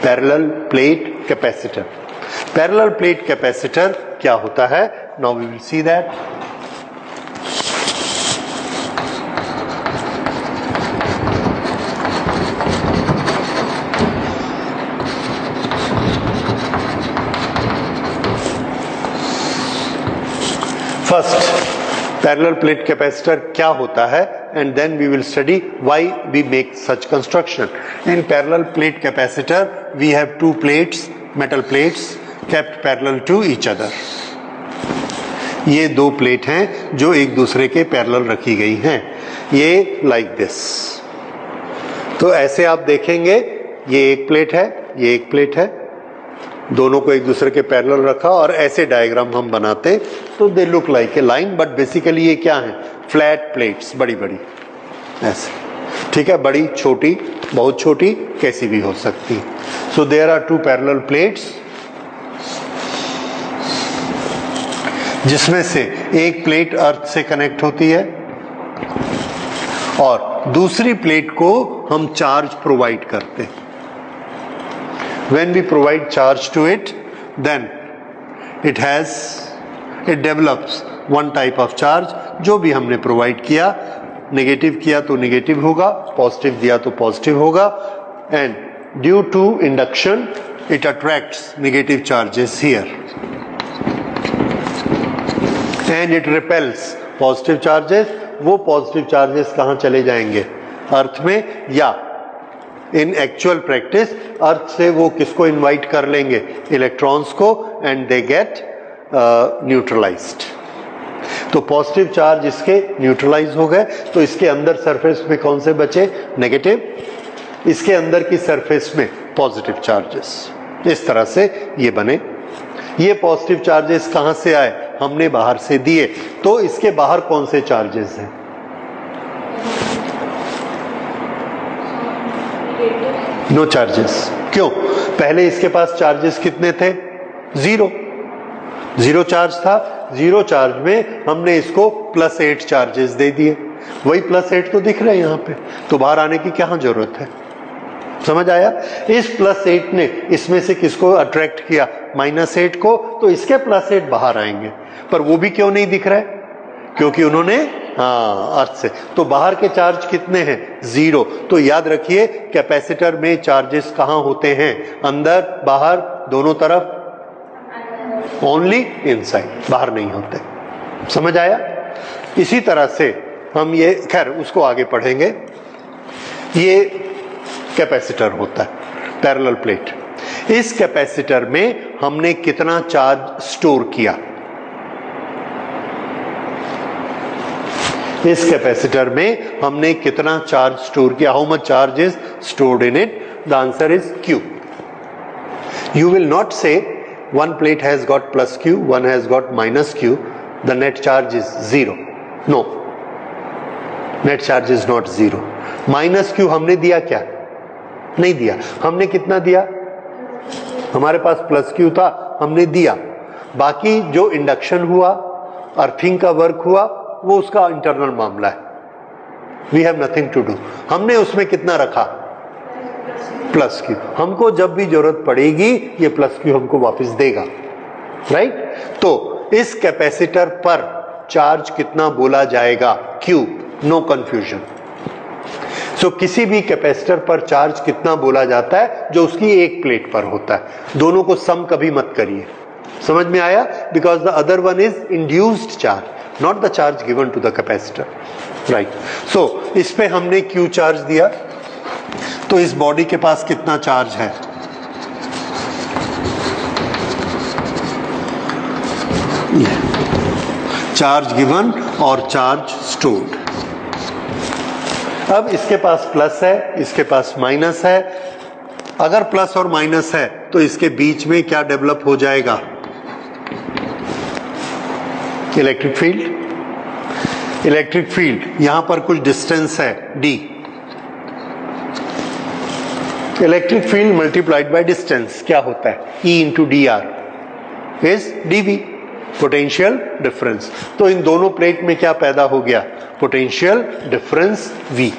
Parallel plate capacitor. Parallel plate capacitor क्या होता है? Now we will see that. First, parallel plate capacitor क्या होता है, and then we will study why we make such construction. In parallel plate capacitor we have two plates, metal plates kept parallel to each other. ये दो plate हैं जो एक दूसरे के पैरेलल रखी गई हैं, ये like this। तो ऐसे आप देखेंगे, ये एक प्लेट है, ये एक प्लेट है, दोनों को एक दूसरे के पैरेलल रखा और ऐसे डायग्राम हम बनाते तो they look like a line, but basically ये क्या है? फ्लैट प्लेट्स, बड़ी बड़ी ऐसे, ठीक है, बड़ी छोटी, बहुत छोटी, कैसी भी हो सकती। So there are two parallel plates, जिसमें से एक प्लेट अर्थ से कनेक्ट होती है और दूसरी प्लेट को हम चार्ज प्रोवाइड करते हैं। When we provide charge to it, then it develops one type of charge। जो भी हमने प्रोवाइड किया, नेगेटिव किया तो नेगेटिव होगा, पॉजिटिव दिया तो पॉजिटिव होगा, and due to induction it attracts negative charges here and it repels positive charges. वो पॉजिटिव चार्जेस कहाँ चले जाएंगे? अर्थ में, या इन एक्चुअल प्रैक्टिस अर्थ से वो किसको इनवाइट कर लेंगे? इलेक्ट्रॉन्स को, एंड दे गेट न्यूट्रलाइज्ड। तो पॉजिटिव चार्ज इसके न्यूट्रलाइज हो गए, तो इसके अंदर सरफेस में कौन से बचे? नेगेटिव। इसके अंदर की सरफेस में पॉजिटिव चार्जेस। इस तरह से ये बने। ये पॉजिटिव चार्जेस कहाँ से आए? हमने बाहर से दिए। तो इसके बाहर कौन से चार्जेस हैं? No charges. क्यों? पहले इसके पास चार्जेस कितने थे? जीरो चार्ज था। जीरो चार्ज में हमने इसको +8 चार्जेस दे दिए। वही +8 तो दिख रहे हैं यहाँ पे, तो बाहर आने की क्या जरूरत है? समझ आया? इस +8 ने इसमें से किसको अट्रैक्ट किया? -8 को। तो इसके +8 बाहर आएंगे, पर वो भी क्यों नहीं दिख रहा है? क्योंकि उन्होंने अर्थ से। तो बाहर के चार्ज कितने हैं? 0। तो याद रखिए, कैपेसिटर में चार्जेस कहाँ होते हैं? अंदर, बाहर, दोनों तरफ? ओनली इनसाइड, बाहर नहीं होते। समझ आया? इसी तरह से हम ये, खैर उसको आगे पढ़ेंगे। ये कैपेसिटर होता है, पैरेलल प्लेट। इस कैपेसिटर में हमने कितना चार्ज स्टोर किया? इस कैपेसिटर में हमने कितना चार्ज स्टोर किया? How much charge is stored in it? The answer is Q। You will not say one plate has got +Q, one has got -Q, the net charge is 0. No, net charge is not 0. -Q हमने दिया क्या? नहीं दिया। हमने कितना दिया? हमारे पास +Q था, हमने दिया। बाकी जो इंडक्शन हुआ, अर्थिंग का वर्क हुआ, वो उसका इंटरनल मामला है। We have nothing to do. हमने उसमें कितना रखा? +Q। हमको जब भी जरूरत पड़ेगी ये +Q हमको वापस देगा, राइट? तो इस कैपेसिटर पर चार्ज कितना बोला जाएगा? Q। No confusion. सो किसी भी कैपेसिटर पर चार्ज कितना बोला जाता है? जो उसकी एक प्लेट पर होता है। दोनों को सम कभी मत करिए। समझ में आया? Because the other one is induced charge, not the charge given to the capacitor, right? So इस पे हमने Q चार्ज दिया, तो इस बॉडी के पास कितना चार्ज है? चार्ज गिवन और चार्ज स्टोर्ड। अब इसके पास प्लस है, इसके पास माइनस है। अगर प्लस और माइनस है तो इसके बीच में क्या डेवलप हो जाएगा? Electric field. इलेक्ट्रिक फील्ड यहां पर कुछ डिस्टेंस है d। Electric field multiplied by distance क्या होता है? E into dr is dv, potential difference. तो इन दोनों प्लेट में क्या पैदा हो गया? Potential difference V।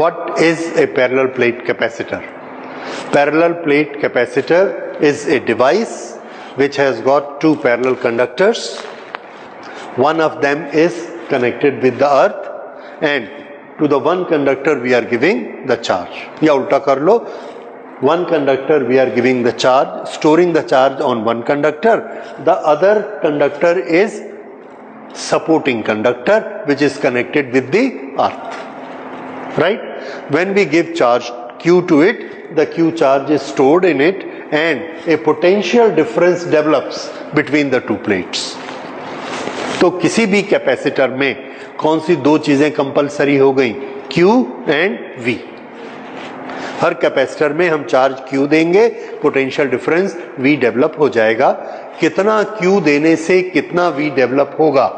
What is a parallel plate capacitor? Parallel plate capacitor is a device which has got two parallel conductors. One of them is connected with the earth, and to the one conductor we are giving the charge. या उल्टा कर लो, one conductor we are giving the charge, storing the charge on one conductor. The other conductor is supporting conductor which is connected with the earth. Right? When we give charge Q to it, the Q charge is stored in it and a potential difference develops between the two plates. तो किसी भी capacitor में कौन सी दो चीजें compulsory हो गई? Q and V. Her capacitor में हम चार्ज Q देंगे, पोटेंशियल डिफरेंस V डेवलप हो जाएगा. कितना Q देने से कितना V डेवलप होगा,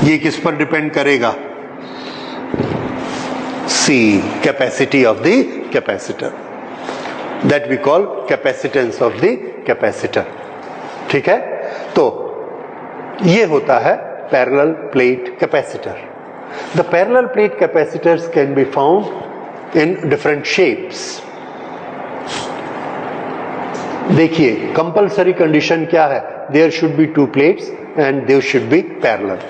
ये किस पर डिपेंड करेगा? C, capacity of the capacitor. That we call capacitance of the capacitor. ठीक है? तो ये होता है parallel plate capacitor. The parallel plate capacitors can be found in different shapes. देखिए, compulsory condition क्या है? There should be two plates and they should be parallel.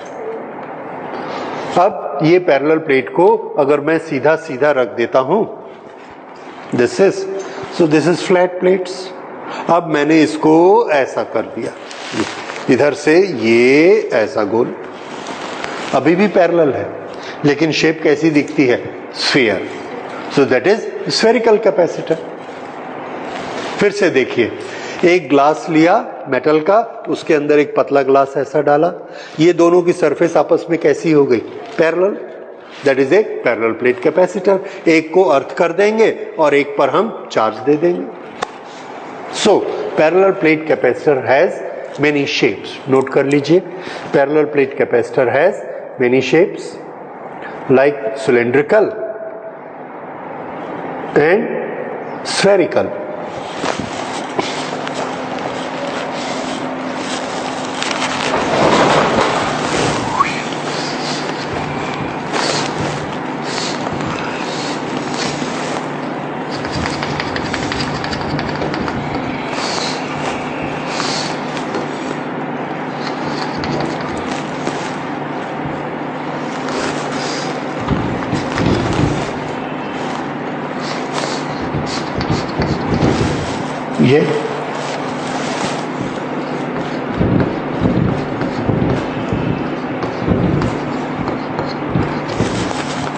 अब ये पैरेलल प्लेट को अगर मैं सीधा सीधा रख देता हूं, दिस इज फ्लैट प्लेट्स. अब मैंने इसको ऐसा कर दिया, इधर से ये ऐसा गोल, अभी भी पैरेलल है लेकिन शेप कैसी दिखती है? Sphere. So that is spherical capacitor. फिर से देखिए, एक ग्लास लिया मेटल का, उसके अंदर एक पतला ग्लास ऐसा डाला, ये दोनों की सरफेस आपस में कैसी हो गई? Parallel. That is a parallel plate capacitor. एक को अर्थ कर देंगे और एक पर हम चार्ज दे देंगे. So parallel plate capacitor has many shapes. Note कर लीजिए, parallel plate capacitor has many shapes like cylindrical and spherical.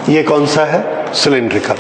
ये कौन सा है? Cylindrical.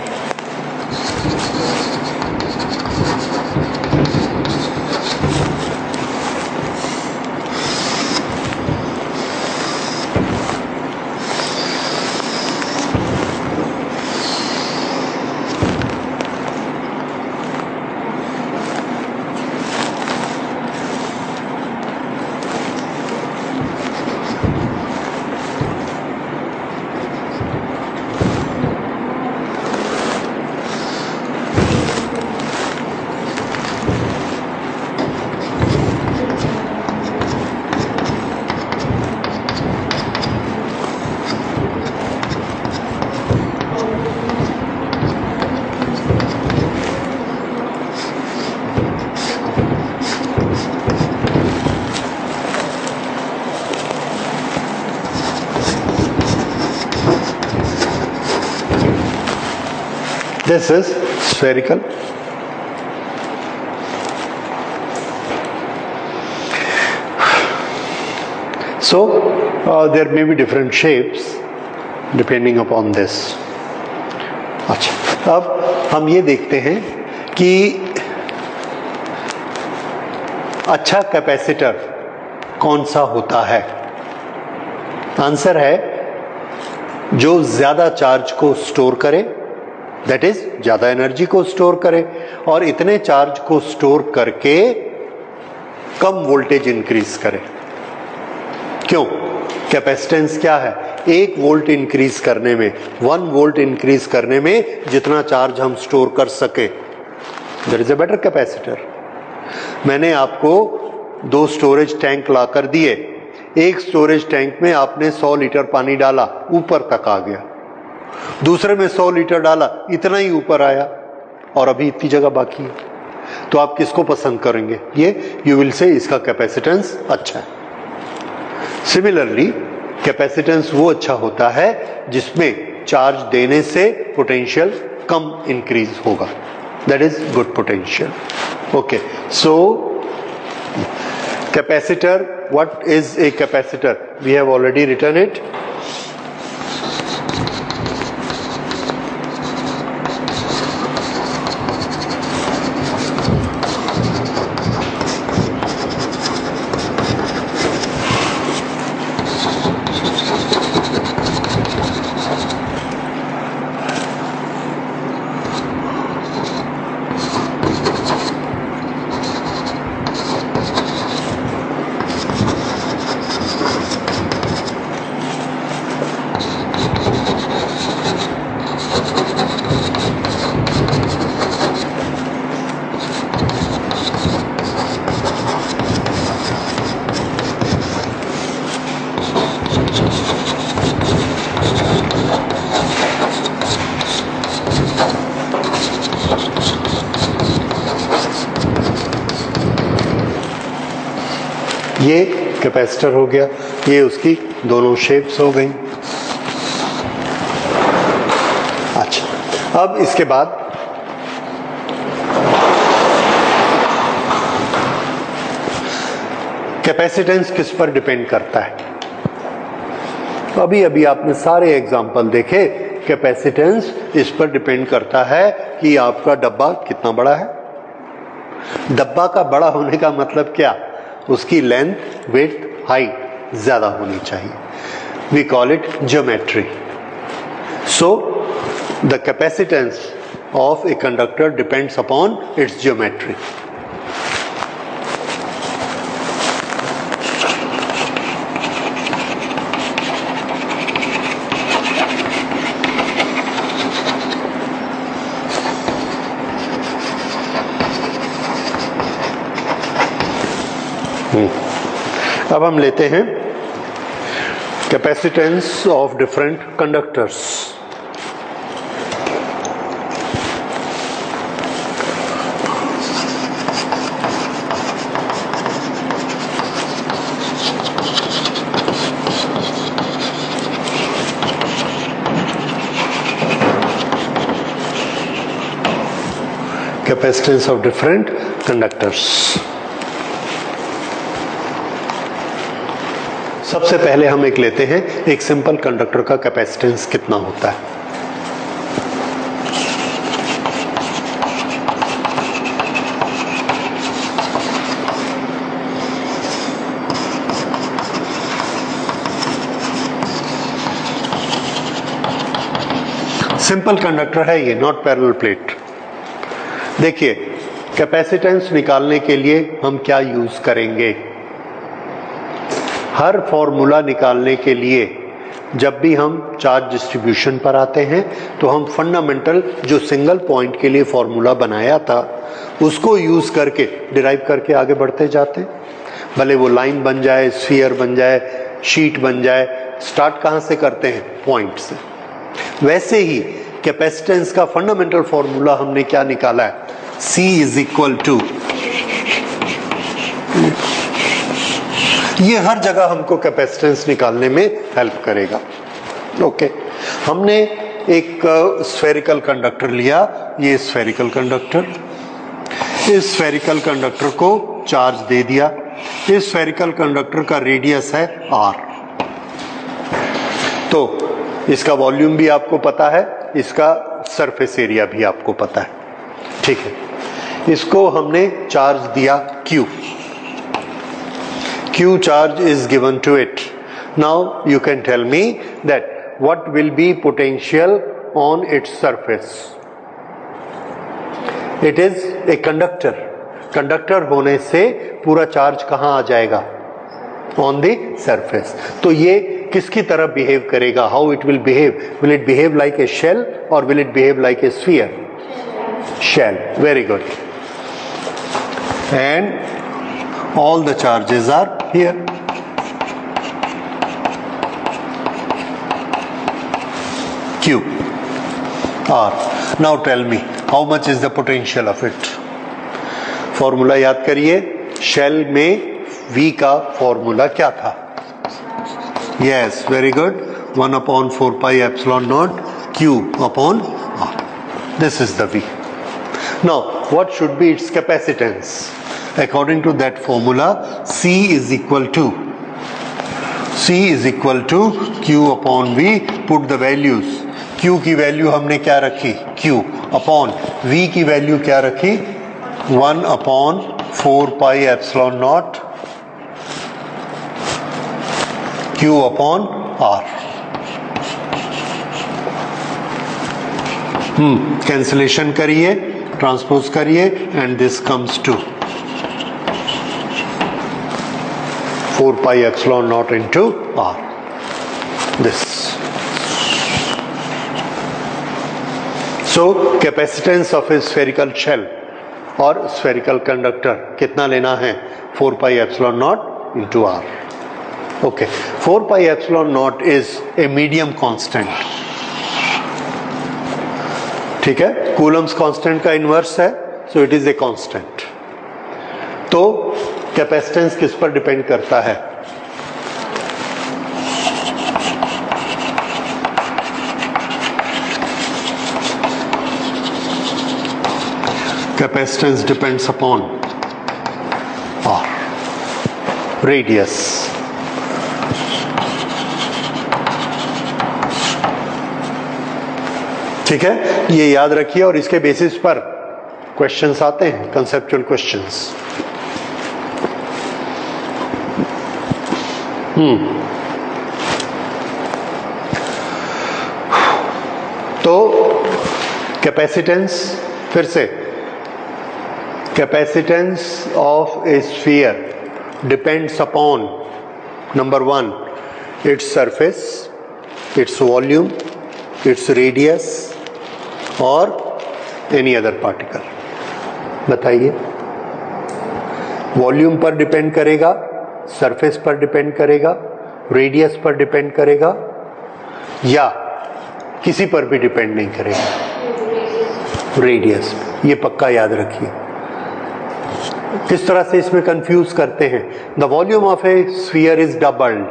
This is spherical. So there may be different shapes depending upon this. अच्छा, अब हम ये देखते हैं कि अच्छा कैपेसिटर कौन सा होता है. आंसर है जो ज्यादा चार्ज को स्टोर करे, दैट इज ज्यादा एनर्जी को स्टोर करे, और इतने चार्ज को स्टोर करके कम वोल्टेज इंक्रीज करे. क्यों? कैपेसिटेंस क्या है? 1 वोल्ट इंक्रीज करने में, 1 वोल्ट इंक्रीज करने में जितना चार्ज हम स्टोर कर सके, that is a better capacitor. मैंने आपको 2 स्टोरेज टैंक ला कर दिए, एक स्टोरेज टैंक में आपने 100 लीटर पानी डाला, ऊपर तक आ गया, दूसरे में 100 लीटर डाला, इतना ही ऊपर आया और अभी इतनी जगह बाकी है, तो आप किसको पसंद करेंगे? ये यू विल से इसका कैपेसिटेंस अच्छा है। सिमिलरली कैपेसिटेंस वो अच्छा होता है जिसमें चार्ज देने से पोटेंशियल कम इंक्रीज होगा, that is good potential. Okay, so capacitor, what is a capacitor? We have already written it. ये कैपेसिटर हो गया, ये उसकी दोनों शेप्स हो गई। अच्छा, अब इसके बाद कैपेसिटेंस किस पर डिपेंड करता है? अभी अभी आपने सारे एग्जाम्पल देखे, कैपेसिटेंस इस पर डिपेंड करता है कि आपका डब्बा कितना बड़ा है। डब्बा का बड़ा होने का मतलब क्या? उसकी लेंथ, विड्थ, हाइट ज्यादा होनी चाहिए। We call it geometry. So the capacitance of a conductor depends upon its geometry. अब हम लेते हैं capacitance of different conductors. Capacitance of different conductors. सबसे पहले हम एक लेते हैं, एक सिंपल कंडक्टर का कैपेसिटेंस कितना होता है। सिंपल कंडक्टर है ये, नॉट पैरेलल प्लेट। देखिए, कैपेसिटेंस निकालने के लिए हम क्या यूज करेंगे? हर फॉर्मूला निकालने के लिए जब भी हम चार्ज डिस्ट्रीब्यूशन पर आते हैं तो हम फंडामेंटल जो सिंगल पॉइंट के लिए फॉर्मूला बनाया था उसको यूज करके डिराइव करके आगे बढ़ते जाते हैं। भले वो लाइन बन जाए, स्फीयर बन जाए, शीट बन जाए, स्टार्ट कहाँ से करते हैं? पॉइंट से। वैसे ही कैपेसिटेंस का फंडामेंटल फॉर्मूला हमने क्या निकाला है? C इज इक्वल टू, ये हर जगह हमको कैपेसिटेंस निकालने में हेल्प करेगा। ओके, हमने एक स्फेरिकल कंडक्टर लिया, ये स्फेरिकल कंडक्टर, इस स्फेरिकल कंडक्टर को चार्ज दे दिया। इस स्फेरिकल कंडक्टर का रेडियस है r, तो इसका वॉल्यूम भी आपको पता है, इसका सरफेस एरिया भी आपको पता है, ठीक है। इसको हमने चार्ज दिया Q charge is given to it. Now you can tell me that what will be potential on its surface? It is a conductor. Conductor होने से पूरा चार्ज कहाँ आ जाएगा? On the surface. तो ये किसकी तरह बिहेव करेगा? How it will behave? Will it behave like a shell or will it behave like a sphere? Shell. Very good. And all the charges are here. Q R. Now tell me how much is the potential of it. Formula याद करिए, shell में V का formula क्या था? Yes, very good. 1/4 pi epsilon naught Q upon R. This is the V. Now, what should be its capacitance? According to that formula, C is equal to Q upon V. Put the values. Q की value हमने क्या रखी? Q upon V की value क्या रखी? 1/4 pi epsilon naught Q upon R. Cancellation करिए, transpose करिए, and this comes to 4 pi epsilon naught into R. This. So capacitance of a spherical shell और spherical conductor कितना लेना है? 4 pi epsilon naught into R. Okay, 4 pi epsilon naught is a medium constant. ठीक है, Coulomb's constant का inverse है, so it is a constant. तो capacitance किस पर डिपेंड करता है? Capacitance depends upon R, radius. ठीक है, ये याद रखिए और इसके बेसिस पर क्वेश्चंस आते हैं, कंसेप्चुअल क्वेश्चंस. तो कैपेसिटेंस, फिर से, capacitance of A sphere depends upon number 1 its surface, its volume, its radius और एनी अदर पार्टिकल. बताइए, वॉल्यूम पर डिपेंड करेगा, सरफेस पर डिपेंड करेगा, रेडियस पर डिपेंड करेगा, या किसी पर भी डिपेंड नहीं करेगा? रेडियस. ये पक्का याद रखिए. किस तरह से इसमें कंफ्यूज करते हैं? The volume of A sphere is doubled.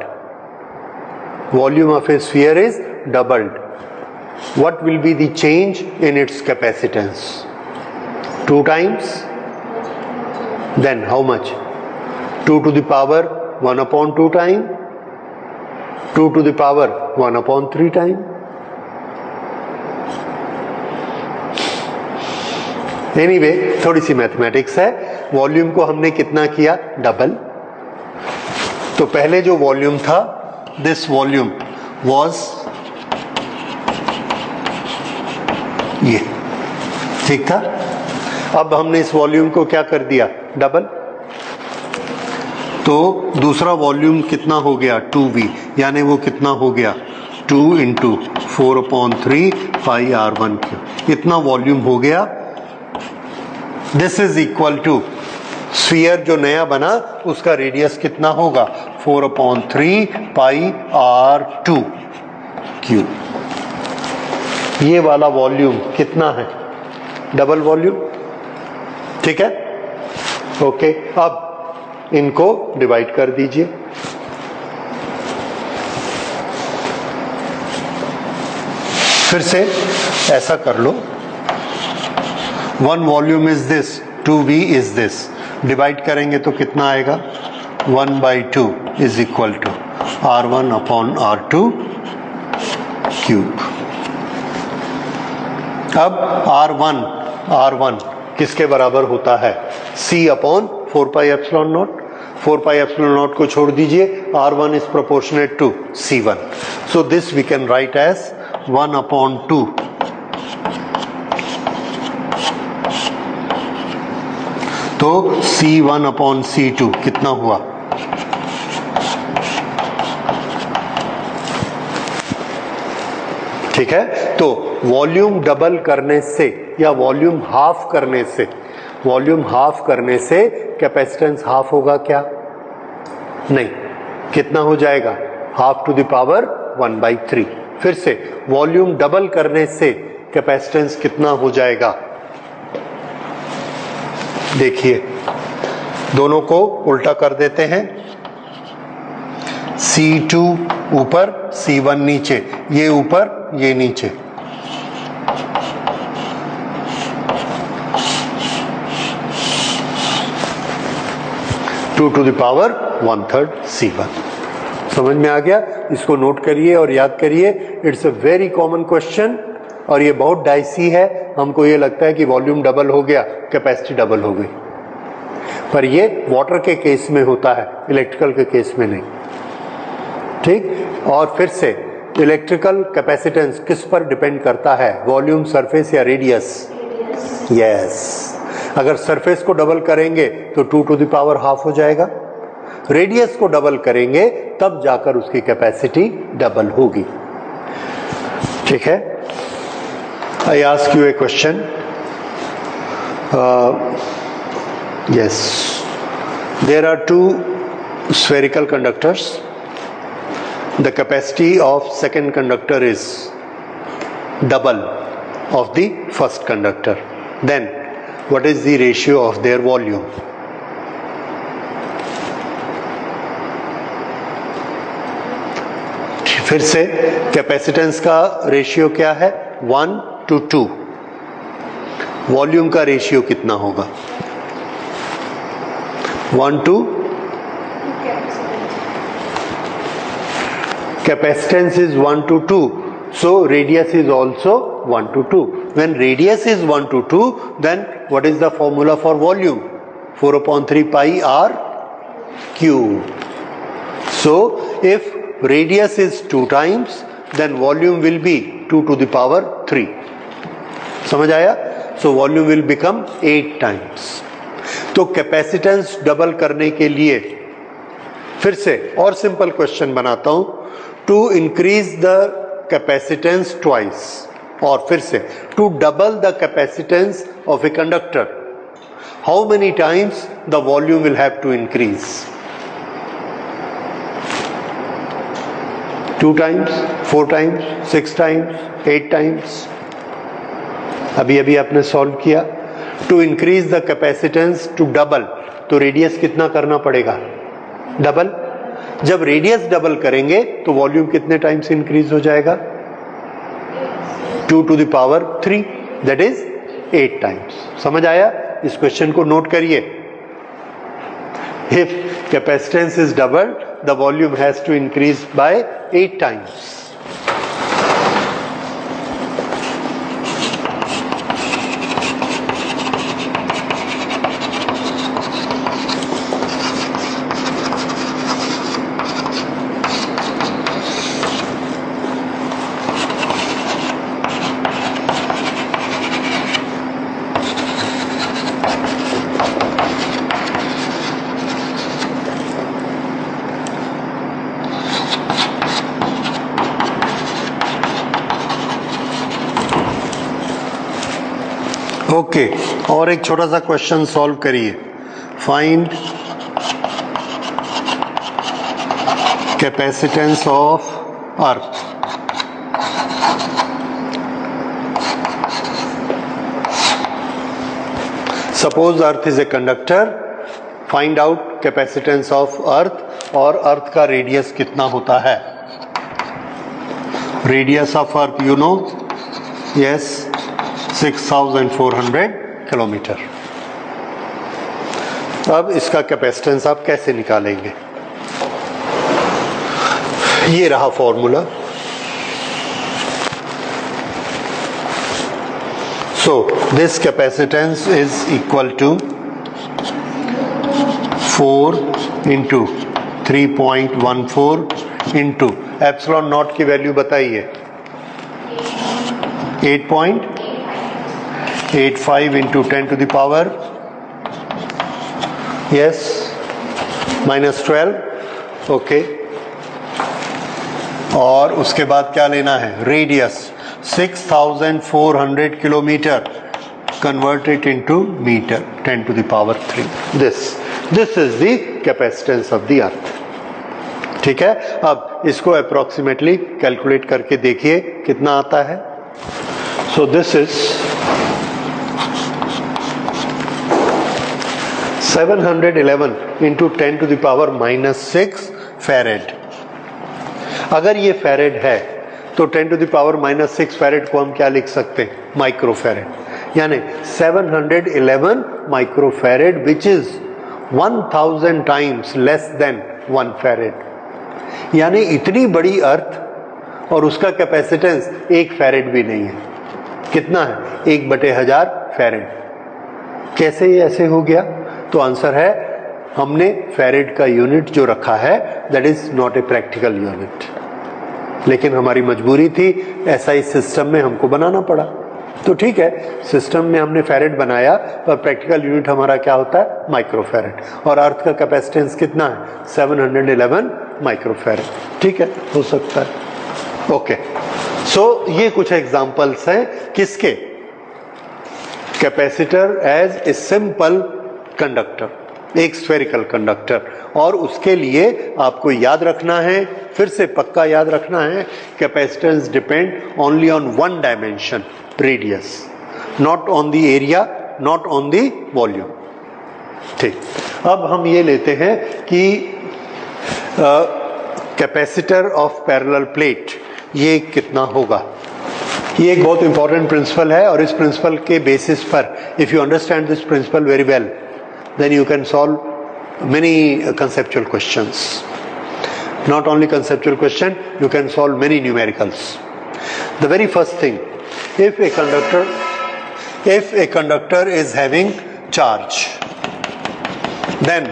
Volume of A sphere is doubled. What will be the change in its capacitance? 2 times? Then how much? 2 to the power 1/2 time? 2 to the power 1/3 time? Anyway, थोड़ी सी mathematics है. Volume को हमने कितना किया? Double. तो पहले जो volume था, दिस वॉल्यूम वॉज ये, ठीक था. अब हमने इस वॉल्यूम को क्या कर दिया? डबल. तो दूसरा वॉल्यूम कितना हो गया? 2V, यानी वो कितना हो गया? 2 × 4/3 pi R1⁵. इतना वॉल्यूम हो गया. This is equal to sphere जो नया बना उसका रेडियस कितना होगा? 4/3 pi R2⁵. ये वाला वॉल्यूम कितना है? Double volume. ठीक है, ओके. अब इनको डिवाइड कर दीजिए. फिर से ऐसा कर लो. 1 volume is this, 2V is this. Divide करेंगे तो कितना आएगा? 1/2 इज इक्वल टू R1/R2⁵. अब R1 किसके बराबर होता है? C/4 pi epsilon naught. 4 pi epsilon naught को छोड़ दीजिए. R1 is proportionate to C1. So this we can write as 1/2. तो C1/C2 कितना हुआ? ठीक है. तो वॉल्यूम डबल करने से या वॉल्यूम हाफ करने से कैपेसिटेंस हाफ होगा क्या? नहीं. कितना हो जाएगा? ½ to the power 1/3. फिर से वॉल्यूम डबल करने से कैपेसिटेंस कितना हो जाएगा? देखिए दोनों को उल्टा कर देते हैं, C2 ऊपर C1 नीचे, ये ऊपर ये नीचे, to to the power 1/3 C1। समझ में आ गया? इसको नोट करिए और याद करिए। It's a very common question और ये बहुत डाइसी है। हमको ये लगता है कि वॉल्यूम डबल हो गया, कैपेसिटी डबल हो गई, पर ये वाटर के केस में होता है, इलेक्ट्रिकल के केस में नहीं। ठीक, और फिर से इलेक्ट्रिकल कैपेसिटेंस किस पर डिपेंड करता है? वॉल्यूम, सरफेस या रेडियस? यस। अगर सरफेस को डबल करेंगे तो 2 टू द पावर हाफ हो जाएगा, रेडियस को डबल करेंगे तब जाकर उसकी कैपेसिटी डबल होगी। ठीक है, I ask U A question. yes, there are two spherical conductors. The capacity of second conductor is double of the first conductor. Then what is the ratio of their volume? फिर से capacitance का ratio क्या है? 1:2। Volume का ratio कितना होगा? 1 to capacitance is 1 to 2, so radius is also 1 to 2. When radius is 1 to 2, then what is the formula for volume? 4/3 pi r cube. So if radius is 2 times, then volume will be 2 to the power 3. समझ आया? So volume will become 8 times. तो capacitance double करने के लिए फिर से और simple question बनाता हूं, to increase the capacitance twice, और फिर से to double the capacitance of a conductor, how many times the volume will have to increase? 2 times, 4 times, 6 times, 8 times? अभी अभी आपने सॉल्व किया। To increase the capacitance to double, तो radius कितना करना पड़ेगा? डबल। जब रेडियस डबल करेंगे तो वॉल्यूम कितने टाइम्स इंक्रीज हो जाएगा? 2 to the power 3, that is 8 times. समझ आया? इस क्वेश्चन को नोट करिए। If capacitance is double, the volume has to increase by 8 times. Okay, और एक छोटा सा क्वेश्चन सॉल्व करिए। Find capacitance of earth. Suppose earth is a conductor, find out capacitance of earth, और अर्थ का radius कितना होता है? Radius of earth you know, yes, 6400 kilometre. अब इसका कैपेसिटेंस आप कैसे निकालेंगे? ये रहा formula. So this capacitance is equal to 4 into 3.14 into epsilon naught की वैल्यू बताइए। 8.85 into 10 to the power, yes, -12, okay. और उसके बाद क्या लेना है? Radius 6400 kilometre, converted into meter, 10 to the power 3. This is the capacitance of the earth. ठीक है, अब इसको अप्रोक्सीमेटली कैलकुलेट करके देखिए कितना आता है. So this is 711 into 10 to the power -6 farad. अगर ये फैरेड है तो 10 टू द पावर -6 फैरेड को हम क्या लिख सकते हैं? Micro farad. यानी 711 micro farad which is 1000 times less than 1 farad. यानी इतनी बड़ी अर्थ और उसका कैपेसिटेंस 1 फैरेड भी नहीं है. कितना है? 1/1000 फैरेड. कैसे ये ऐसे हो गया? तो आंसर है हमने फैरेड का यूनिट जो रखा है that is not a practical unit, लेकिन हमारी मजबूरी थी, ऐसा इस सिस्टम में हमको बनाना पड़ा. तो ठीक है, सिस्टम में हमने फैरेड बनाया और प्रैक्टिकल यूनिट हमारा क्या होता है? Micro farad. और अर्थ का कैपेसिटेंस कितना है? 711 माइक्रो फैरेड. ठीक है, हो सकता है. ओके, सो ये कुछ एग्जांपल्स हैं किसके? Capacitor as a simple conductor, एक स्फेरिकल कंडक्टर. और उसके लिए आपको याद रखना है, फिर से पक्का याद रखना है, capacitance depend only on one dimension, radius, not on the area, not on the volume. ठीक, अब हम ये लेते हैं कि कैपेसिटर ऑफ पैरेलल प्लेट ये कितना होगा. ये एक बहुत इंपॉर्टेंट प्रिंसिपल है और इस प्रिंसिपल के बेसिस पर if you understand this principle very well then you can solve many conceptual questions. Not only conceptual question, you can solve many numericals. The very first thing, if a conductor is having charge, then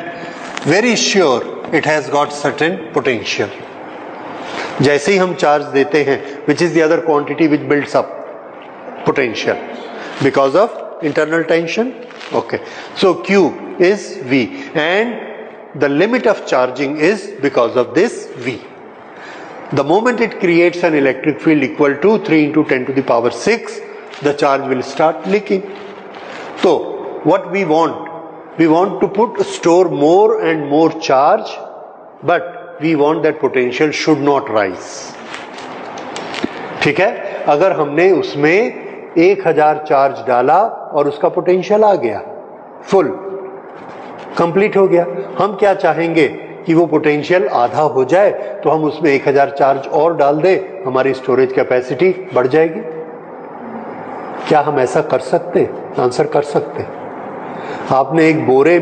very sure it has got certain potential. जैसे ही हम charge देते हैं, which is the other quantity which builds up potential because of internal tension. Okay, so Q is V and the limit of charging is because of this V. The moment it creates an electric field equal to 3 into 10 to the power 6, the charge will start leaking. So what we want to store more and more charge, but we want that potential should not rise. ठीक है, अगर हमने उसमें 1000 charge डाला और उसका potential आ गया, full complete हो गया, हम क्या चाहेंगे कि वो पोटेंशियल आधा हो जाए, तो हम उसमें 1000 चार्ज और डाल दें, हमारी स्टोरेज कैपेसिटी बढ़ जाएगी. क्या हम ऐसा कर सकते? आंसर कर सकते. आपने एक बोरे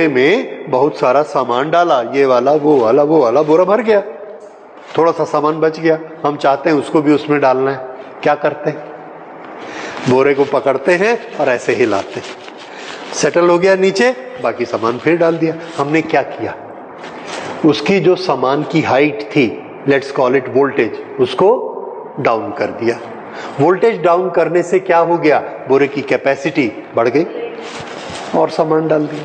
में बहुत सारा सामान डाला, ये वाला वो वाला वो वाला, बोरा भर गया, थोड़ा सा सामान बच गया, हम चाहते हैं उसको भी उसमें डालना है. क्या करते हैं? बोरे को पकड़ते हैं और ऐसे हिलाते हैं, सेटल हो गया नीचे, बाकी सामान फिर डाल दिया. हमने क्या किया? उसकी जो सामान की हाइट थी, लेट्स कॉल इट वोल्टेज, उसको डाउन कर दिया. वोल्टेज डाउन करने से क्या हो गया? बोरे की कैपेसिटी बढ़ गई और सामान डाल दिया.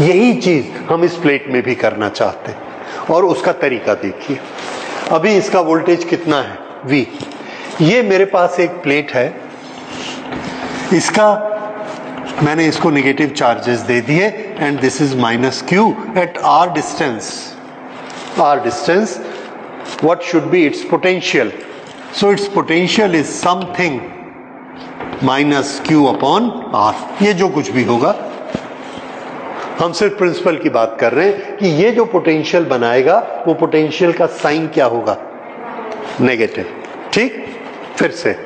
यही चीज हम इस प्लेट में भी करना चाहते हैं और उसका तरीका देखिए. अभी इसका वोल्टेज कितना है? V. ये मेरे पास एक प्लेट है, इसका मैंने इसको नेगेटिव चार्जेस दे दिए and this is -Q at r distance. What should be its potential? So its potential is something -Q upon r. ये जो कुछ भी होगा, हम सिर्फ प्रिंसिपल की बात कर रहे हैं कि ये जो पोटेंशियल बनाएगा वो पोटेंशियल का साइन क्या होगा? नेगेटिव. ठीक, फिर से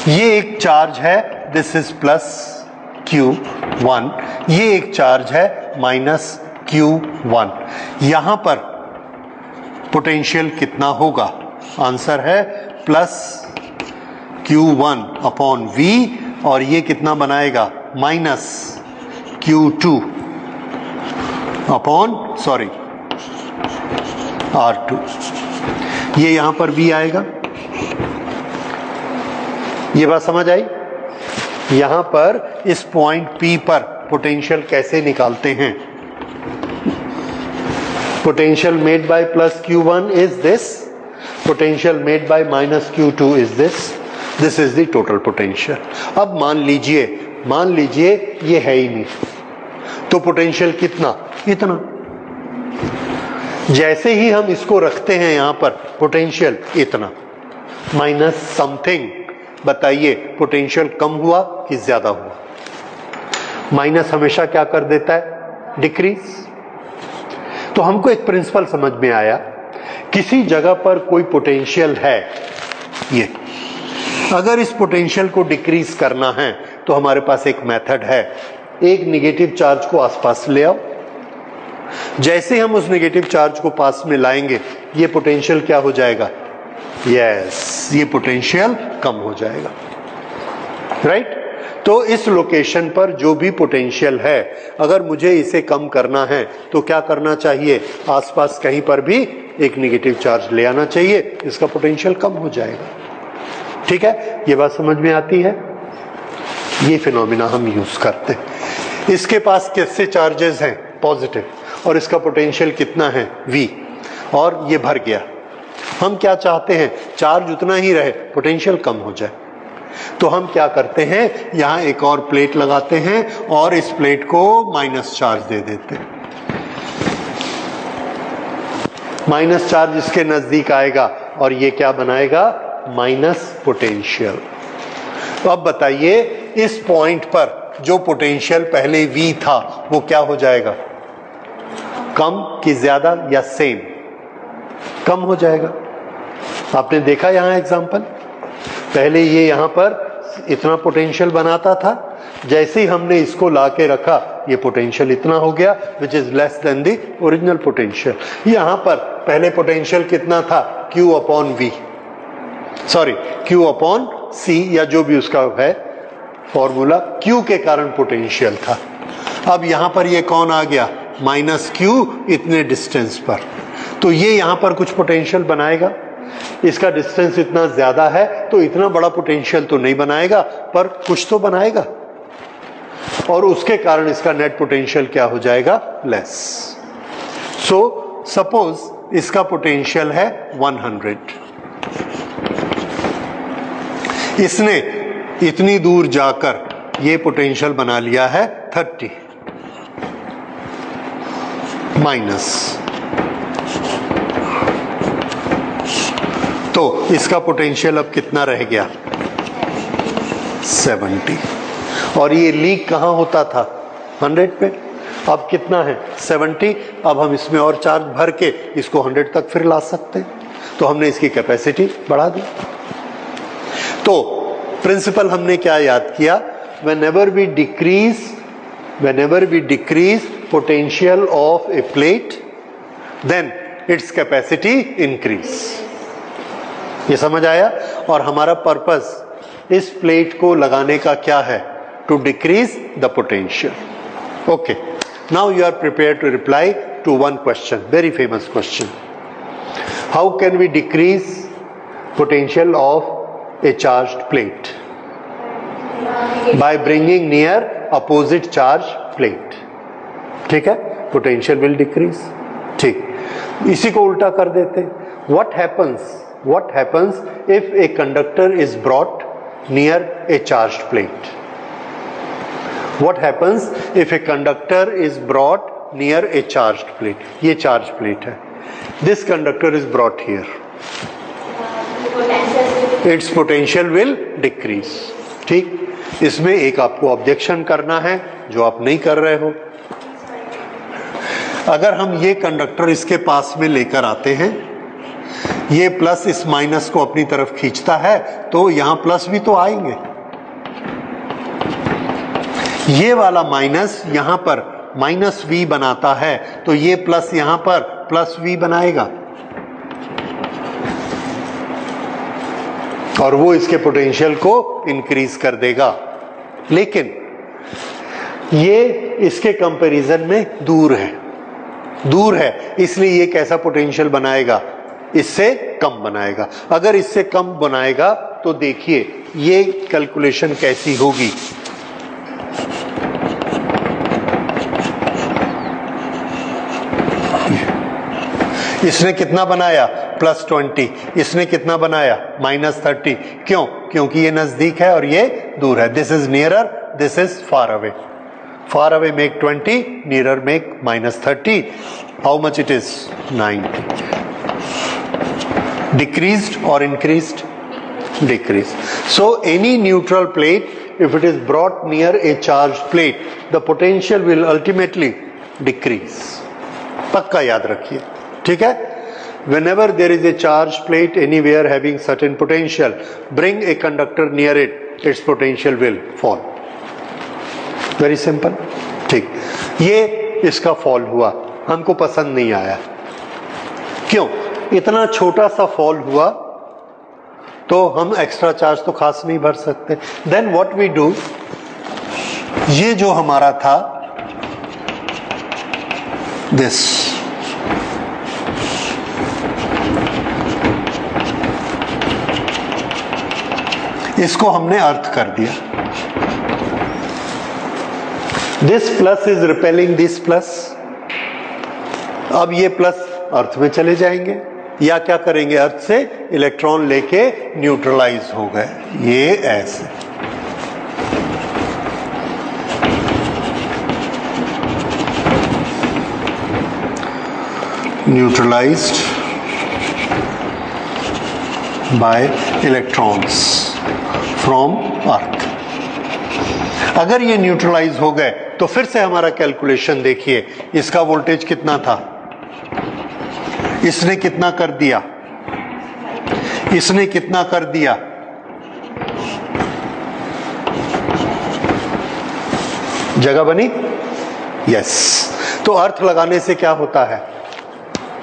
ये एक चार्ज है, दिस इज +Q1, ये एक चार्ज है -Q1. यहां पर पोटेंशियल कितना होगा? आंसर है +Q1 अपॉन V, और ये कितना बनाएगा? -Q2 upon R2. ये यहां पर V आएगा. ये बात समझ आई? यहां पर इस पॉइंट P पर पोटेंशियल कैसे निकालते हैं? Potential made by +Q1 is this, potential made by -Q2 is this. This is the total potential. अब मान लीजिए ये है ही नहीं, तो पोटेंशियल कितना? इतना. जैसे ही हम इसको रखते हैं यहां पर पोटेंशियल इतना माइनस समथिंग, बताइए पोटेंशियल कम हुआ कि ज्यादा हुआ? माइनस हमेशा क्या कर देता है? डिक्रीज। तो हमको एक प्रिंसिपल समझ में आया, किसी जगह पर कोई पोटेंशियल है, ये अगर इस पोटेंशियल को डिक्रीज करना है तो हमारे पास एक मेथड है, एक नेगेटिव चार्ज को आसपास ले आओ। जैसे हम उस नेगेटिव चार्ज को पास में लाएंगे ये पोटेंशियल क्या हो जाएगा? यस, ये पोटेंशियल कम हो जाएगा, राइट? तो इस लोकेशन पर जो भी पोटेंशियल है, अगर मुझे इसे कम करना है तो क्या करना चाहिए? आसपास कहीं पर भी एक नेगेटिव चार्ज ले आना चाहिए, इसका पोटेंशियल कम हो जाएगा। ठीक है, ये बात समझ में आती है? ये फिनोमिना हम यूज करते हैं। इसके पास कैसे चार्जेस हैं? पॉजिटिव, और इसका पोटेंशियल कितना है? V, और ये भर गया। हम क्या चाहते हैं? चार्ज उतना ही रहे, पोटेंशियल कम हो जाए। तो हम क्या करते हैं, यहां एक और प्लेट लगाते हैं और इस प्लेट को माइनस चार्ज दे देते हैं। माइनस चार्ज इसके नजदीक आएगा और ये क्या बनाएगा? Minus potential. तो अब बताइए इस पॉइंट पर जो पोटेंशियल पहले V था वो क्या हो जाएगा? कम कि ज्यादा या सेम? कम हो जाएगा। आपने देखा यहां एग्जांपल, पहले ये यहां पर इतना पोटेंशियल बनाता था, जैसे ही हमने इसको लाके रखा ये पोटेंशियल इतना हो गया, which is less than the original potential. यहां पर पहले पोटेंशियल कितना था? Q upon V, sorry Q upon C, या जो भी उसका है फॉर्मूला, Q के कारण पोटेंशियल था। अब यहां पर ये कौन आ गया? माइनस Q इतने डिस्टेंस पर। तो ये यहां पर कुछ पोटेंशियल बनाएगा, इसका डिस्टेंस इतना ज्यादा है तो इतना बड़ा पोटेंशियल तो नहीं बनाएगा, पर कुछ तो बनाएगा, और उसके कारण इसका नेट पोटेंशियल क्या हो जाएगा? लेस। सो सपोज इसका पोटेंशियल है 100, इसने इतनी दूर जाकर ये पोटेंशियल बना लिया है 30 माइनस, तो इसका पोटेंशियल अब कितना रह गया? 70। और ये लीक कहां होता था? 100 पे। अब कितना है? 70। अब हम इसमें और चार्ज भर के इसको 100 तक फिर ला सकते हैं, तो हमने इसकी कैपेसिटी बढ़ा दी। तो प्रिंसिपल हमने क्या याद किया? whenever we decrease potential of a plate, then its capacity increase। ये समझ आया? और हमारा पर्पस इस प्लेट को लगाने का क्या है? To decrease the potential. Okay, now you are prepare to reply to one question, very famous question. How can we decrease potential of a charged plate? By bringing near opposite charge plate. ठीक है, potential will decrease. ठीक, इसी को उल्टा कर देते। What happens if a conductor is brought near a charged plate? What happens if a conductor is brought near a charged plate? ये charged plate है. This conductor is brought here. Its potential will decrease. ठीक, इसमें एक आपको objection करना है जो आप नहीं कर रहे हो। अगर हम ये कंडक्टर इसके पास में लेकर आते हैं, ये प्लस इस माइनस को अपनी तरफ खींचता है, तो यहां प्लस भी तो आएंगे। ये वाला माइनस यहां पर माइनस V बनाता है, तो ये प्लस यहां पर प्लस V बनाएगा, और वो इसके पोटेंशियल को इंक्रीज कर देगा। लेकिन ये इसके कंपैरिजन में दूर है, इसलिए ये कैसा पोटेंशियल बनाएगा? इससे कम बनाएगा। अगर इससे कम बनाएगा तो देखिए ये कैलकुलेशन कैसी होगी। इसने कितना बनाया? +20। इसने कितना बनाया? -30। क्यों? क्योंकि ये नजदीक है और ये दूर है। This is nearer, this is far away. Far away make 20, nearer make -30। How much it is? 90. Decreased or increased? Decreased. So any neutral plate, if it is brought near a charged plate, the potential will ultimately decrease. पक्का याद रखिए, ठीक है? Whenever there is a charged plate anywhere having certain potential, bring a conductor near it, its potential will fall. Very simple. ठीक, ये इसका fall हुआ, हमको पसंद नहीं आया. क्यों? इतना छोटा सा फॉल हुआ तो हम एक्स्ट्रा चार्ज तो खास नहीं भर सकते. देन व्हाट वी डू, ये जो हमारा था दिस, इसको हमने अर्थ कर दिया. This plus is repelling this plus. अब ये प्लस अर्थ में चले जाएंगे, या क्या करेंगे, अर्थ से इलेक्ट्रॉन लेके न्यूट्रलाइज हो गए. ये ऐसे न्यूट्रलाइज्ड बाय इलेक्ट्रॉन्स फ्रॉम अर्थ. अगर ये न्यूट्रलाइज हो गए तो फिर से हमारा कैलकुलेशन देखिए, इसका वोल्टेज कितना था, इसने कितना कर दिया, इसने कितना कर दिया, जगह बनी. यस, तो अर्थ लगाने से क्या होता है,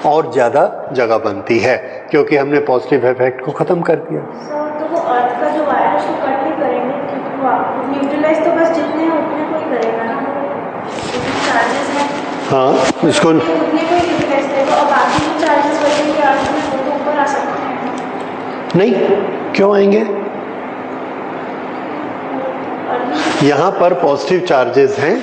और ज्यादा जगह बनती है, क्योंकि हमने पॉजिटिव इफेक्ट को खत्म कर दिया. तो वो अर्थ का जो वायर उसको कट नहीं करेंगे, क्योंकि वो न्यूट्रलाइज तो बस जितने हैं उतने को ही करेगा ना, चार्जेस हैं. हाँ, इसको उतने को ही न्यूट्रलाइज करेगा, और बाकी जो चार्जेस बचेंगे अर्थ में वो तो ऊपर आ सकते हैं. नहीं, क्यों आएंगे? यहां पर पॉजिटिव चार्जेस हैं,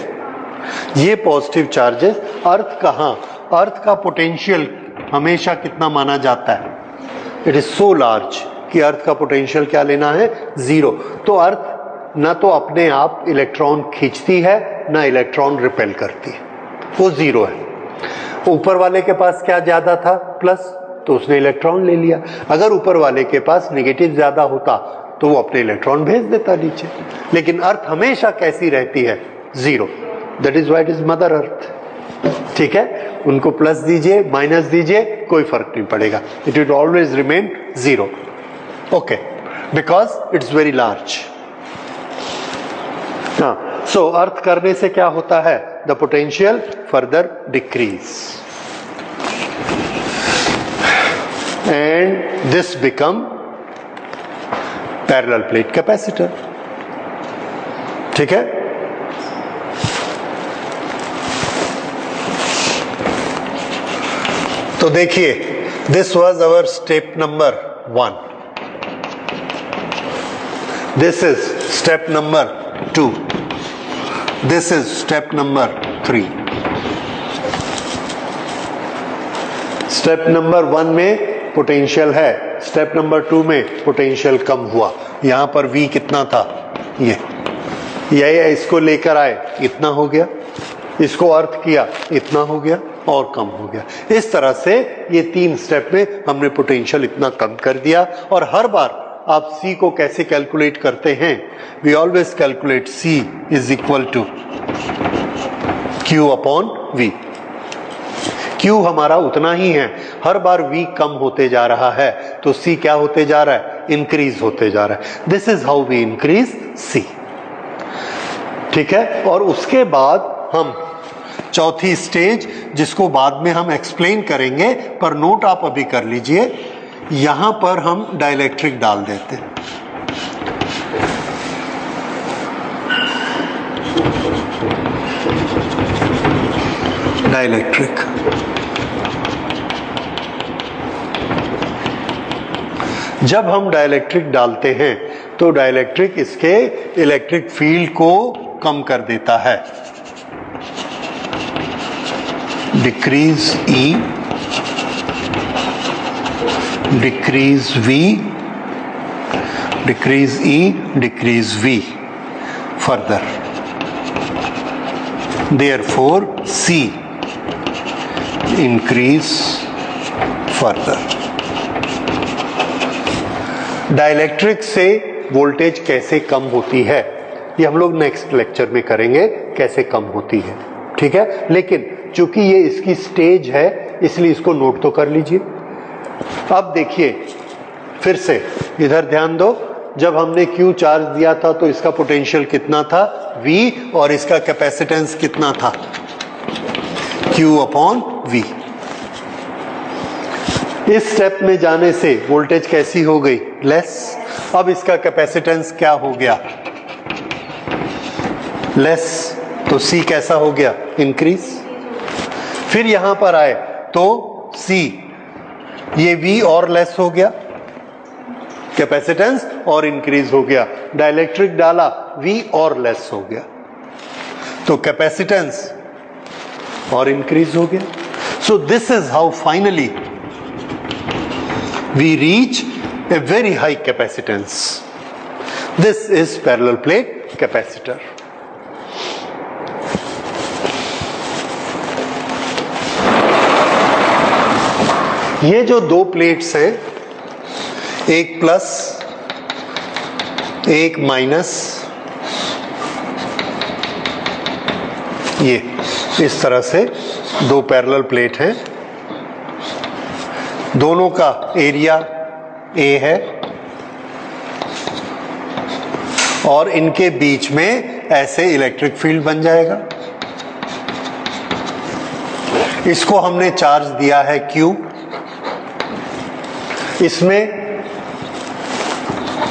ये पॉजिटिव चार्जेस. अर्थ कहां, अर्थ का पोटेंशियल हमेशा कितना माना जाता है, इट इज सो लार्ज कि अर्थ का पोटेंशियल क्या लेना है, 0. तो अर्थ ना तो अपने आप इलेक्ट्रॉन खींचती है, ना इलेक्ट्रॉन रिपेल करती है, वो 0 है. ऊपर वाले के पास क्या ज्यादा था, प्लस, तो उसने इलेक्ट्रॉन ले लिया. अगर ऊपर वाले के पास नेगेटिव ज्यादा होता तो वो अपने इलेक्ट्रॉन भेज देता नीचे. लेकिन अर्थ हमेशा कैसी रहती है, 0. That is why it is mother earth. ठीक है, उनको प्लस दीजिए माइनस दीजिए कोई फर्क नहीं पड़ेगा, it will always remain 0. Okay, because it's very large. हाँ, सो अर्थ करने से क्या होता है, the potential further decrease and this become parallel plate capacitor. ठीक है, तो देखिए, this was our step number 1, this is step number 2, this is step number 3. Step number 1 में पोटेंशियल है, स्टेप नंबर 2 में पोटेंशियल कम हुआ. यहां पर V कितना था, ये इसको लेकर आए, इतना हो गया, इसको अर्थ किया, इतना हो गया, और कम हो गया. इस तरह से ये 3 स्टेप में हमने पोटेंशियल इतना कम कर दिया. और हर बार आप C को कैसे कैलकुलेट करते हैं, we always calculate C is equal to Q upon V. Q हमारा उतना ही है, हर बार V कम होते जा रहा है तो C क्या होते जा रहा है, इंक्रीज होते जा रहा है. This is how we increase C. ठीक है, और उसके बाद हम चौथी स्टेज, जिसको बाद में हम एक्सप्लेन करेंगे, पर नोट आप अभी कर लीजिए, यहां पर हम डाइलेक्ट्रिक डाल देते हैं. डाइलेक्ट्रिक, जब हम डाइलेक्ट्रिक डालते हैं तो डाइलेक्ट्रिक इसके इलेक्ट्रिक फील्ड को कम कर देता है. Decrease E, decrease V, decrease E, decrease V further. Therefore C increase further. Dielectric से वोल्टेज कैसे कम होती है ये हम लोग नेक्स्ट लेक्चर में करेंगे, कैसे कम होती है, ठीक है। लेकिन चूंकि ये इसकी स्टेज है इसलिए इसको नोट तो कर लीजिए। अब देखिए फिर से इधर ध्यान दो, जब हमने Q चार्ज दिया था तो इसका पोटेंशियल कितना था V और इसका कैपेसिटेंस कितना था Q अपॉन V। इस स्टेप में जाने से वोल्टेज कैसी हो गई, लेस। अब इसका कैपेसिटेंस क्या हो गया, लेस, तो C कैसा हो गया, इंक्रीज। फिर यहां पर आए तो C, ये V और लेस हो गया, कैपेसिटेंस और इंक्रीज हो गया। डाइलेक्ट्रिक डाला, V और लेस हो गया, तो कैपेसिटेंस और इंक्रीज हो गया। सो this is how finally we reach a very high capacitance. This is parallel plate capacitor. ये जो दो प्लेट्स हैं, एक प्लस एक माइनस, ये इस तरह से दो पैरेलल प्लेट हैं, दोनों का एरिया A है और इनके बीच में ऐसे इलेक्ट्रिक फील्ड बन जाएगा। इसको हमने चार्ज दिया है Q, इसमें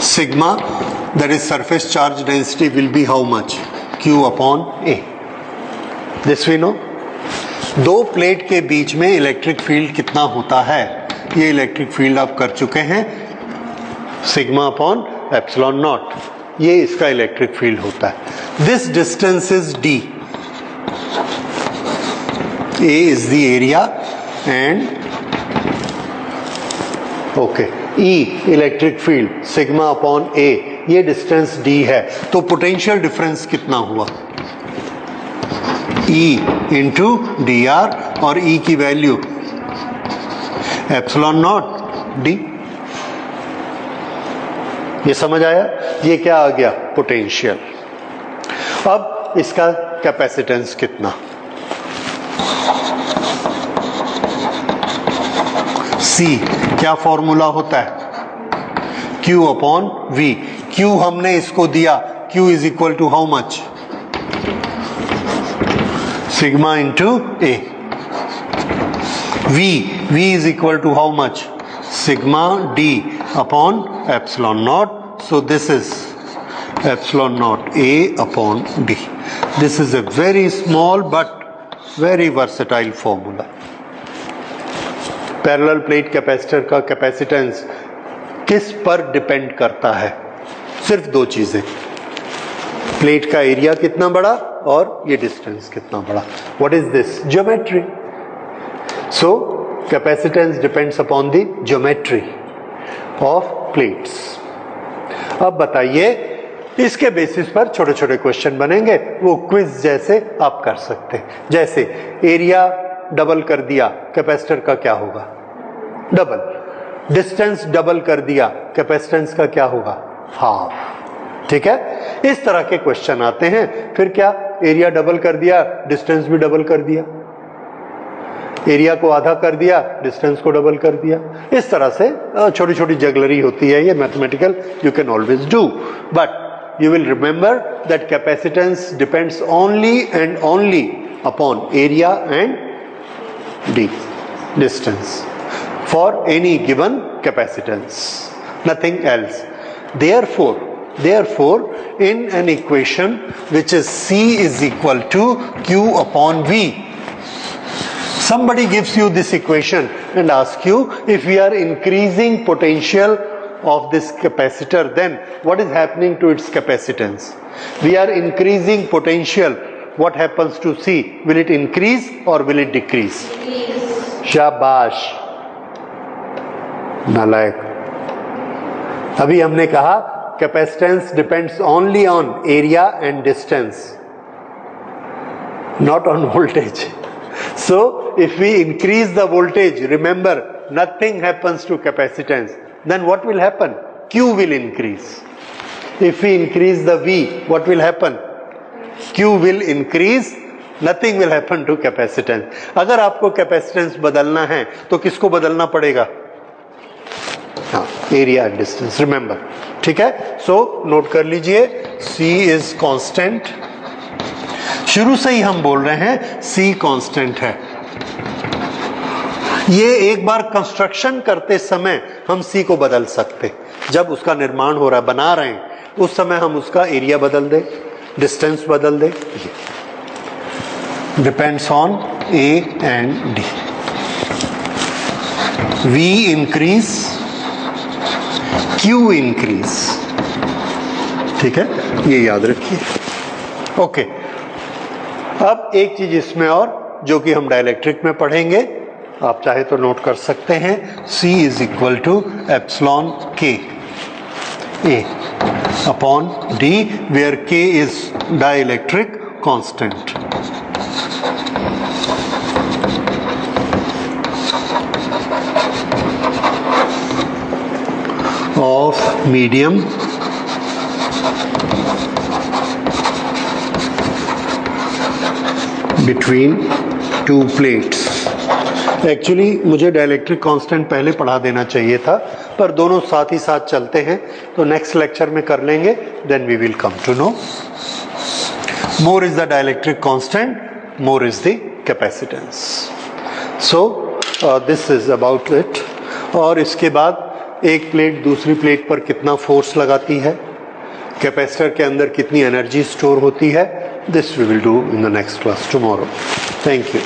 sigma that is surface charge density will be how much, Q upon A, this we know. दो प्लेट के बीच में इलेक्ट्रिक फील्ड कितना होता है, ये इलेक्ट्रिक फील्ड आप कर चुके हैं, सिग्मा अपॉन एप्सिलॉन नॉट, ये इसका इलेक्ट्रिक फील्ड होता है। This distance is D, A is the area and okay E electric field, sigma upon A, ये डिस्टेंस D है। तो पोटेंशियल डिफरेंस कितना हुआ, E इंटू dr, और E की वैल्यू एप्सिलॉन नॉट D। ये समझ आया, ये क्या आ गया, पोटेंशियल। अब इसका कैपेसिटेंस कितना, C क्या फॉर्मूला होता है, Q अपॉन V। Q हमने इसको दिया, Q is equal to how much, sigma into A। V is equal to how much, sigma D upon epsilon naught. So this is epsilon naught A upon D. This is a very small but very versatile formula. Parallel plate capacitor का capacitance किस पर depend करता है, सिर्फ दो चीजें, plate का area कितना बड़ा और ये डिस्टेंस कितना बड़ा। What is this? Geometry. So capacitance depends upon the geometry of plates. अब बताइए, इसके बेसिस पर छोटे छोटे क्वेश्चन बनेंगे, वो क्विज जैसे आप कर सकते हैं। जैसे एरिया डबल कर दिया, कैपेसिटर का क्या होगा, डबल। डिस्टेंस डबल कर दिया, कैपेसिटेंस का क्या होगा, हाफ। ठीक है, इस तरह के क्वेश्चन आते हैं। फिर क्या, एरिया डबल कर दिया, डिस्टेंस भी डबल कर दिया, एरिया को आधा कर दिया, डिस्टेंस को डबल कर दिया। इस तरह से छोटी छोटी जगलरी होती है, ये mathematical you can always do, but you will remember that capacitance depends only and only upon area and D, distance, for any given capacitance, nothing else. Therefore, in an equation which is C is equal to Q upon V, somebody gives you this equation and asks you, if we are increasing potential of this capacitor, then what is happening to its capacitance? We are increasing potential, what happens to C? Will it increase or will it decrease? शाबाश नालायक। अभी हमने कहा capacitance depends only on area and distance, not on voltage. So if we increase the voltage, remember nothing happens to capacitance. Then what will happen? Q will increase. If we increase the V, what will happen? Q will increase. Nothing will happen to capacitance. अगर आपको capacitance बदलना है तो किसको बदलना पड़ेगा? हाँ, area and distance. Remember, ठीक है. सो नोट कर लीजिए, C इज कांस्टेंट. शुरू से ही हम बोल रहे हैं C कांस्टेंट है. ये एक बार कंस्ट्रक्शन करते समय हम C को बदल सकते. जब उसका निर्माण हो रहा है, बना रहे हैं, उस समय हम उसका एरिया बदल दें, डिस्टेंस बदल दें. Depends on A and D. V increase, Q increase. ठीक है, ये याद रखिए. ओके. अब एक चीज इसमें और, जो कि हम डाइलेक्ट्रिक में पढ़ेंगे, आप चाहे तो नोट कर सकते हैं. C is equal to epsilon K A अपॉन D, where K is dielectric constant. Of medium between two plates. Actually मुझे डाइलेक्ट्रिक कांस्टेंट पहले पढ़ा देना चाहिए था, पर दोनों साथ ही साथ चलते हैं, तो नेक्स्ट लेक्चर में कर लेंगे. Then we will come to know. More is the dielectric constant, more is the capacitance. So this is about it. और इसके बाद एक प्लेट दूसरी प्लेट पर कितना फोर्स लगाती है, कैपेसिटर के अंदर कितनी एनर्जी स्टोर होती है, this we will do in the next class tomorrow. Thank you.